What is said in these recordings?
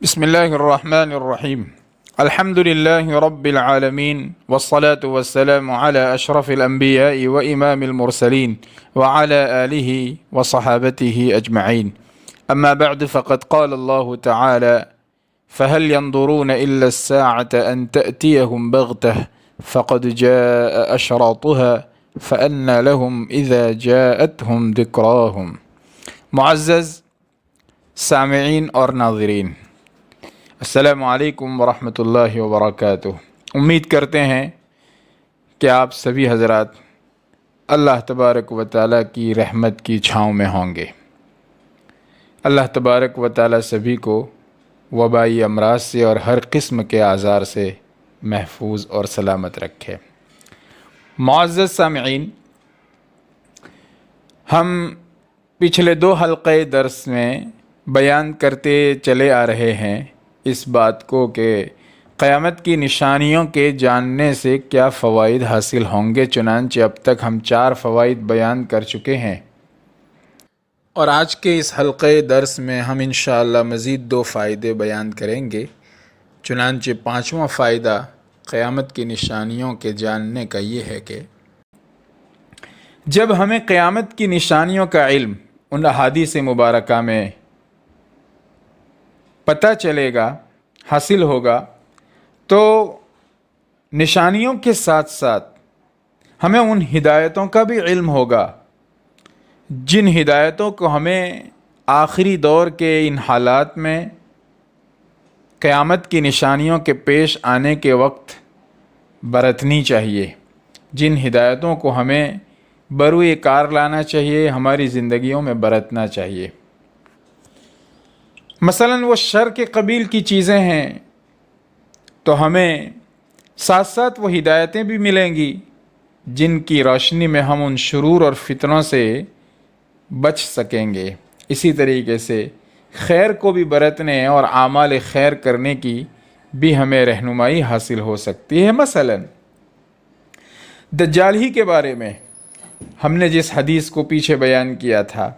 بسم الله الرحمن الرحيم. الحمد لله رب العالمين والصلاة والسلام على أشرف الأنبياء وإمام المرسلين وعلى آله وصحابته أجمعين. أما بعد فقد قال الله تعالى: فهل ينظرون إلا الساعة أن تأتيهم بغتة فقد جاء أشراطها فأنى لهم إذا جاءتهم ذكراهم. معزز سامعین اور ناظرین، السلام علیکم ورحمۃ اللہ وبرکاتہ۔ امید کرتے ہیں کہ آپ سبھی حضرات اللہ تبارک و تعالیٰ کی رحمت کی چھاؤں میں ہوں گے۔ اللہ تبارک و تعالیٰ سبھی کو وبائی امراض سے اور ہر قسم کے آزار سے محفوظ اور سلامت رکھے۔ معزز سامعین، ہم پچھلے 2 حلقے درس میں بیان کرتے چلے آ رہے ہیں اس بات کو کہ قیامت کی نشانیوں کے جاننے سے کیا فوائد حاصل ہوں گے۔ چنانچہ اب تک ہم 4 فوائد بیان کر چکے ہیں، اور آج کے اس حلقے درس میں ہم انشاءاللہ مزید 2 فائدے بیان کریں گے۔ چنانچہ 5واں فائدہ قیامت کی نشانیوں کے جاننے کا یہ ہے کہ جب ہمیں قیامت کی نشانیوں کا علم ان احادیث مبارکہ میں پتہ چلے گا، حاصل ہوگا، تو نشانیوں کے ساتھ ساتھ ہمیں ان ہدایتوں کا بھی علم ہوگا جن ہدایتوں کو ہمیں آخری دور کے ان حالات میں قیامت کی نشانیوں کے پیش آنے کے وقت برتنی چاہیے، جن ہدایتوں کو ہمیں بروئے کار لانا چاہیے، ہماری زندگیوں میں برتنا چاہیے۔ مثلاً وہ شر کے قبیل کی چیزیں ہیں تو ہمیں ساتھ ساتھ وہ ہدایتیں بھی ملیں گی جن کی روشنی میں ہم ان شرور اور فتنوں سے بچ سکیں گے۔ اسی طریقے سے خیر کو بھی برتنے اور اعمال خیر کرنے کی بھی ہمیں رہنمائی حاصل ہو سکتی ہے۔ مثلاً دجال ہی کے بارے میں ہم نے جس حدیث کو پیچھے بیان کیا تھا،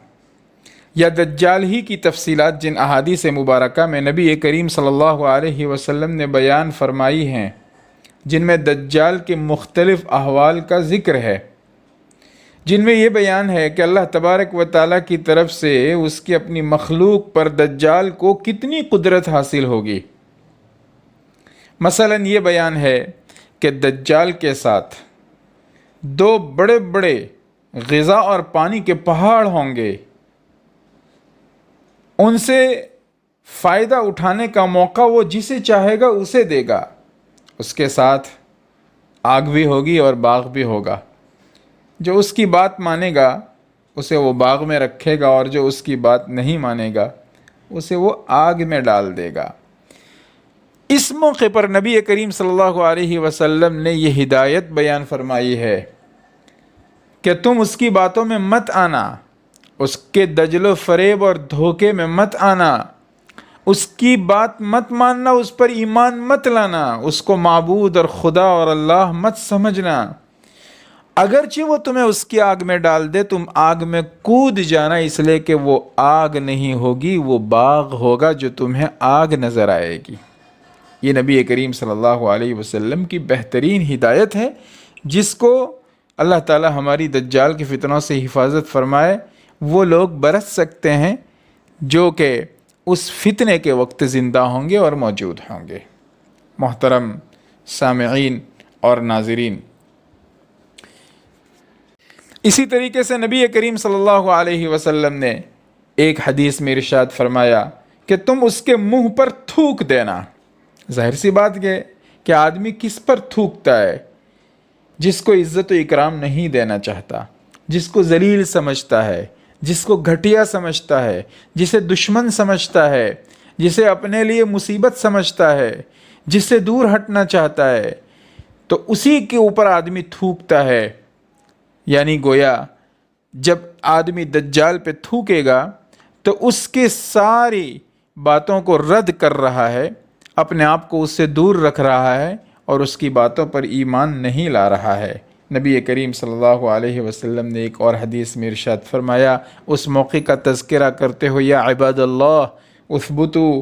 یا دجال ہی کی تفصیلات جن احادیث مبارکہ میں نبی کریم صلی اللہ علیہ وسلم نے بیان فرمائی ہیں، جن میں دجال کے مختلف احوال کا ذکر ہے، جن میں یہ بیان ہے کہ اللہ تبارک و تعالیٰ کی طرف سے اس کی اپنی مخلوق پر دجال کو کتنی قدرت حاصل ہوگی۔ مثلاً یہ بیان ہے کہ دجال کے ساتھ 2 بڑے بڑے غذا اور پانی کے پہاڑ ہوں گے، ان سے فائدہ اٹھانے کا موقع وہ جسے چاہے گا اسے دے گا۔ اس کے ساتھ آگ بھی ہوگی اور باغ بھی ہوگا۔ جو اس کی بات مانے گا اسے وہ باغ میں رکھے گا، اور جو اس کی بات نہیں مانے گا اسے وہ آگ میں ڈال دے گا۔ اس موقع پر نبی کریم صلی اللہ علیہ وسلم نے یہ ہدایت بیان فرمائی ہے کہ تم اس کی باتوں میں مت آنا، اس کے دجل و فریب اور دھوکے میں مت آنا، اس کی بات مت ماننا، اس پر ایمان مت لانا، اس کو معبود اور خدا اور اللہ مت سمجھنا۔ اگرچہ وہ تمہیں اس کی آگ میں ڈال دے، تم آگ میں کود جانا، اس لیے کہ وہ آگ نہیں ہوگی، وہ باغ ہوگا جو تمہیں آگ نظر آئے گی۔ یہ نبی کریم صلی اللہ علیہ وسلم کی بہترین ہدایت ہے، جس کو اللہ تعالی ہماری دجال کی فتنوں سے حفاظت فرمائے۔ وہ لوگ برت سکتے ہیں جو کہ اس فتنے کے وقت زندہ ہوں گے اور موجود ہوں گے۔ محترم سامعین اور ناظرین، اسی طریقے سے نبی کریم صلی اللہ علیہ وسلم نے ایک حدیث میں ارشاد فرمایا کہ تم اس کے منہ پر تھوک دینا۔ ظاہر سی بات ہے کہ آدمی کس پر تھوکتا ہے؟ جس کو عزت و اکرام نہیں دینا چاہتا، جس کو ذلیل سمجھتا ہے، جس کو گھٹیا سمجھتا ہے، جسے دشمن سمجھتا ہے، جسے اپنے لیے مصیبت سمجھتا ہے، جس سے دور ہٹنا چاہتا ہے، تو اسی کے اوپر آدمی تھوکتا ہے۔ یعنی گویا جب آدمی دجال پہ تھوکے گا تو اس کے ساری باتوں کو رد کر رہا ہے، اپنے آپ کو اس سے دور رکھ رہا ہے، اور اس کی باتوں پر ایمان نہیں لا رہا ہے۔ نبی کریم صلی اللہ علیہ وسلم نے ایک اور حدیث میں ارشاد فرمایا، اس موقع کا تذکرہ کرتے ہوئے، یا عباد اللہ اثبتوا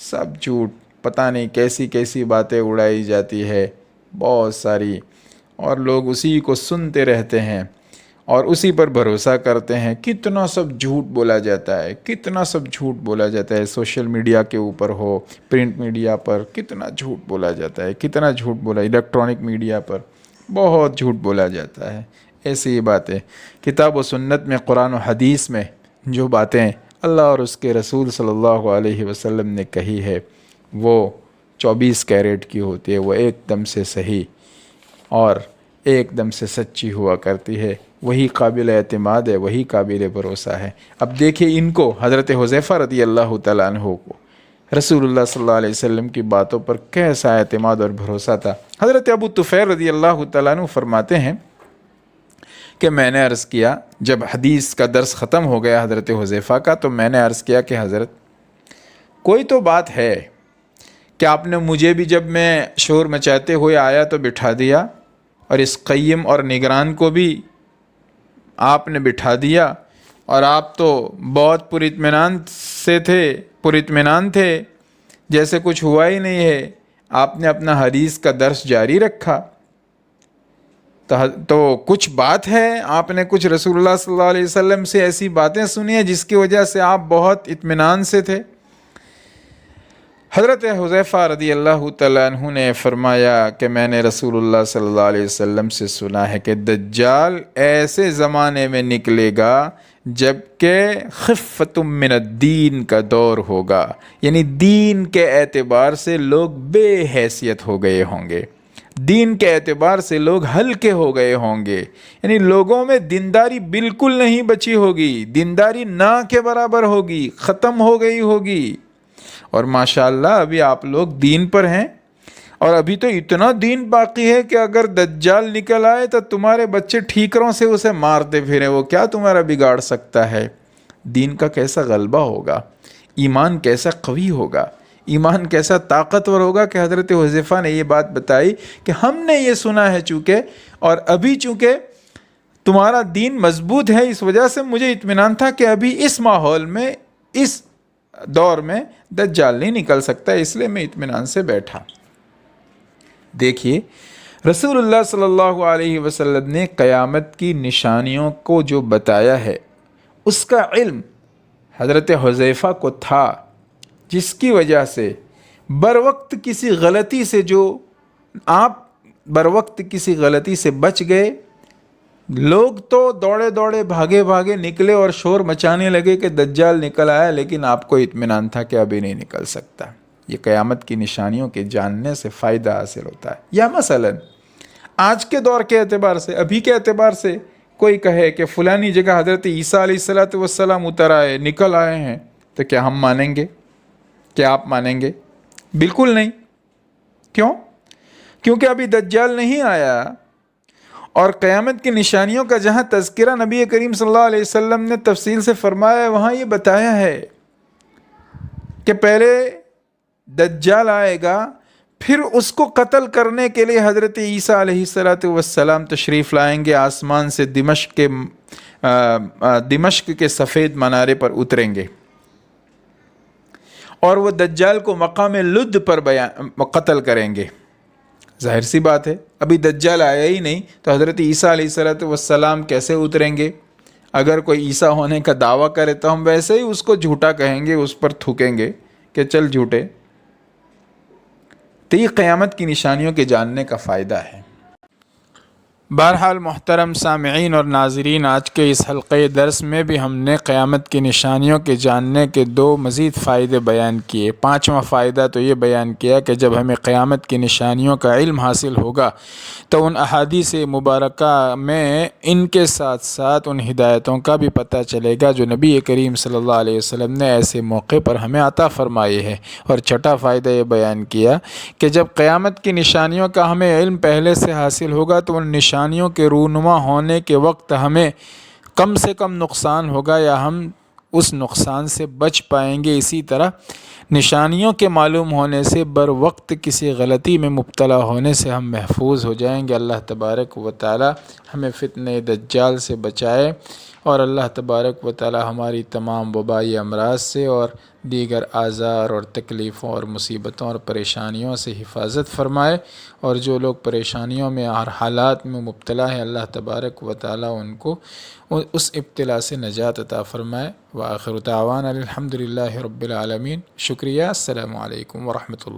سب جھوٹ، پتہ نہیں کیسی کیسی باتیں اڑائی جاتی ہے بہت ساری، اور لوگ اسی کو سنتے رہتے ہیں اور اسی پر بھروسہ کرتے ہیں۔ کتنا سب جھوٹ بولا جاتا ہے، کتنا سب جھوٹ بولا جاتا ہے، سوشل میڈیا کے اوپر ہو، پرنٹ میڈیا پر کتنا جھوٹ بولا جاتا ہے، کتنا جھوٹ بولا، الیکٹرانک میڈیا پر بہت جھوٹ بولا جاتا ہے۔ ایسی ہی باتیں کتاب و سنت میں، قرآن و حدیث میں جو باتیں اللہ اور اس کے رسول صلی اللہ علیہ وسلم نے کہی ہے وہ 24 کیرٹ کی ہوتی ہے، وہ ایک دم سے صحیح اور ایک دم سے سچی ہوا کرتی ہے، وہی قابل اعتماد ہے، وہی قابل بھروسہ ہے۔ اب دیکھیں ان کو، حضرت حذیفہ رضی اللہ تعالیٰ عنہ کو رسول اللہ صلی اللہ علیہ وسلم کی باتوں پر کیسا اعتماد اور بھروسہ تھا۔ حضرت ابو طفیل رضی اللہ تعالیٰ عنہ فرماتے ہیں کہ میں نے عرض کیا، جب حدیث کا درس ختم ہو گیا حضرت حذیفہ کا، تو میں نے عرض کیا کہ حضرت کوئی تو بات ہے کہ آپ نے مجھے بھی جب میں شور مچاتے ہوئے آیا تو بٹھا دیا، اور اس قیم اور نگران کو بھی آپ نے بٹھا دیا، اور آپ تو بہت پر اطمینان تھے جیسے کچھ ہوا ہی نہیں ہے، آپ نے اپنا حدیث کا درس جاری رکھا، تو کچھ بات ہے، آپ نے کچھ رسول اللہ صلی اللہ علیہ وسلم سے ایسی باتیں سنی ہیں جس کی وجہ سے آپ بہت اطمینان سے تھے۔ حضرت حذیفہ رضی اللہ تعالیٰ عنہ نے فرمایا کہ میں نے رسول اللہ صلی اللہ علیہ وسلم سے سنا ہے کہ دجال ایسے زمانے میں نکلے گا جب کہ خفت من الدین کا دور ہوگا، یعنی دین کے اعتبار سے لوگ بے حیثیت ہو گئے ہوں گے، دین کے اعتبار سے لوگ ہلکے ہو گئے ہوں گے، یعنی لوگوں میں دینداری بالکل نہیں بچی ہوگی، دینداری نہ کے برابر ہوگی، ختم ہو گئی ہوگی۔ اور ماشاءاللہ ابھی آپ لوگ دین پر ہیں، اور ابھی تو اتنا دین باقی ہے کہ اگر دجال نکل آئے تو تمہارے بچے ٹھیکروں سے اسے مارتے پھریں، وہ کیا تمہارا بگاڑ سکتا ہے؟ دین کا کیسا غلبہ ہوگا، ایمان کیسا قوی ہوگا، ایمان کیسا طاقتور ہوگا کہ حضرت حذیفہ نے یہ بات بتائی کہ ہم نے یہ سنا ہے چونکہ، اور ابھی چونکہ تمہارا دین مضبوط ہے، اس وجہ سے مجھے اطمینان تھا کہ ابھی اس ماحول میں، اس دور میں دجال نہیں نکل سکتا، اس لیے میں اطمینان سے بیٹھا۔ دیکھیے رسول اللہ صلی اللہ علیہ وسلم نے قیامت کی نشانیوں کو جو بتایا ہے اس کا علم حضرت حذیفہ کو تھا، جس کی وجہ سے بروقت کسی غلطی سے، جو آپ بروقت کسی غلطی سے بچ گئے، لوگ تو دوڑے دوڑے بھاگے بھاگے نکلے اور شور مچانے لگے کہ دجال نکل آیا، لیکن آپ کو اطمینان تھا کہ ابھی نہیں نکل سکتا۔ یہ قیامت کی نشانیوں کے جاننے سے فائدہ حاصل ہوتا ہے۔ یا مثلا آج کے دور کے اعتبار سے، ابھی کے اعتبار سے کوئی کہے کہ فلانی جگہ حضرت عیسیٰ علیہ السلام اتر آئے، نکل آئے ہیں، تو کیا ہم مانیں گے؟ کیا آپ مانیں گے؟ بالکل نہیں۔ کیوں؟ کیونکہ ابھی دجال نہیں آیا، اور قیامت کی نشانیوں کا جہاں تذکرہ نبی کریم صلی اللہ علیہ وسلم نے تفصیل سے فرمایا ہے، وہاں یہ بتایا ہے کہ پہلے دجال آئے گا، پھر اس کو قتل کرنے کے لیے حضرت عیسیٰ علیہ السلام تشریف لائیں گے، آسمان سے دمشق کے سفید منارے پر اتریں گے، اور وہ دجال کو مقام لد پر قتل کریں گے۔ ظاہر سی بات ہے، ابھی دجال آیا ہی نہیں تو حضرت عیسیٰ علیہ السلام کیسے اتریں گے؟ اگر کوئی عیسیٰ ہونے کا دعویٰ کرے تو ہم ویسے ہی اس کو جھوٹا کہیں گے، اس پر تھوکیں گے کہ چل جھوٹے۔ تو یہ قیامت کی نشانیوں کے جاننے کا فائدہ ہے۔ بہرحال محترم سامعین اور ناظرین، آج کے اس حلقے درس میں بھی ہم نے قیامت کی نشانیوں کے جاننے کے 2 مزید فائدے بیان کیے۔ 5واں فائدہ تو یہ بیان کیا کہ جب ہمیں قیامت کی نشانیوں کا علم حاصل ہوگا تو ان احادیث مبارکہ میں ان کے ساتھ ساتھ ان ہدایتوں کا بھی پتہ چلے گا جو نبی کریم صلی اللہ علیہ وسلم نے ایسے موقع پر ہمیں عطا فرمائی ہے۔ اور چھٹا فائدہ یہ بیان کیا کہ جب قیامت کی نشانیوں کا ہمیں علم پہلے سے حاصل ہوگا تو ان نشانیوں کے رونما ہونے کے وقت ہمیں کم سے کم نقصان ہوگا، یا ہم اس نقصان سے بچ پائیں گے۔ اسی طرح نشانیوں کے معلوم ہونے سے بر وقت کسی غلطی میں مبتلا ہونے سے ہم محفوظ ہو جائیں گے۔ اللہ تبارک و تعالی ہمیں فتنہ دجال سے بچائے اور اللہ تبارک و تعالی ہماری تمام وبائی امراض سے اور دیگر آزار اور تکلیفوں اور مصیبتوں اور پریشانیوں سے حفاظت فرمائے، اور جو لوگ پریشانیوں میں اور حالات میں مبتلا ہیں اللہ تبارک و تعالی ان کو اس ابتلا سے نجات عطا فرمائے۔ وآخر دعوانا الحمد للہ رب العالمین۔ شکریہ، السلام علیکم ورحمۃ اللہ۔